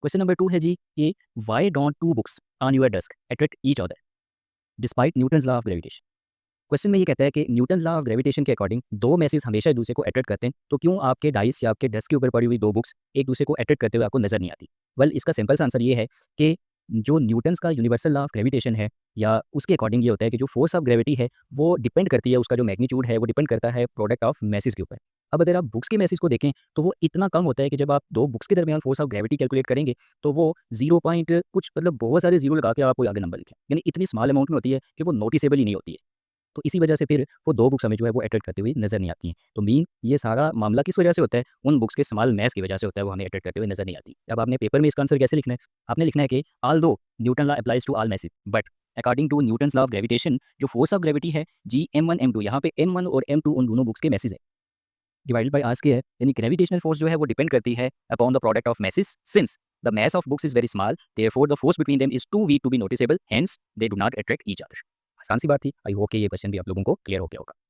Question number 2 है जी कि why don't two books on your desk attract each other despite Newton's law of gravitation. Question में ये कहता है कि न्यूटन लॉ ऑफ ग्रेविटेशन के अकॉर्डिंग दो मैसेज हमेशा एक दूसरे को अट्रैक्ट करते हैं, तो क्यों आपके डाइस या आपके डेस्क के ऊपर पड़ी हुई दो बुक्स एक दूसरे को अट्रैक्ट करते हुए आपको नजर नहीं आती। वेल इसका सिंपल सा आंसर ये है कि जो न्यूटन्स का यूनिवर्सल लॉ ऑफ ग्रेविटेशन है या उसके अकॉर्डिंग ये होता है कि जो फोर्स ऑफ ग्रेविटी है वो डिपेंड करती है, उसका जो मैग्नीट्यूड है वो डिपेंड करता है प्रोडक्ट ऑफ मैसेज के ऊपर। अब अगर आप बुक्स के मैसेज को देखें तो वो इतना कम होता है कि जब आप दो बुक्स के दरमियान फोर्स ऑफ ग्रेविटी कैलकुलेट करेंगे तो वो 0 पॉइंट कुछ मतलब बहुत सारे जीरो लगा के आपको आगे नंबर लिखें, यानी इतनी स्मॉल अमाउंट में होती है कि वो नोटिसेबल ही नहीं होती है। तो इसी वजह से फिर वो दो बुक्स हमें जो है वो अट्रैक्ट करते हुए नजर नहीं आती हैं। तो मीन ये सारा मामला किस वजह से होता है, उन बुक्स के स्मॉल मैथ्स की वजह से होता है, वो हमें अट्रैक्ट करते हुए नजर नहीं आती। अब आपने पेपर में इसका आंसर कैसे लिखना है, आपने लिखना है कि although Newton law applies to all massive but according to Newton's law of gravitation जो फोर्स ऑफ ग्रेविटी है जी M1 M2, यहाँ पे M1 और M2 उन दोनों बुक्स के मैसेज है डिवाइडेड बाय आर स्क्वायर, यानी ग्रेविटेशनल फोर्स जो है वो डिपेंड करती है upon the product of message since the mass of books is very small, therefore the force between them is too weak to be noticeable, hence they do not attract each other। आसान सी बात थी। I hope कि ये question भी आप लोगों को clear हो गया होगा।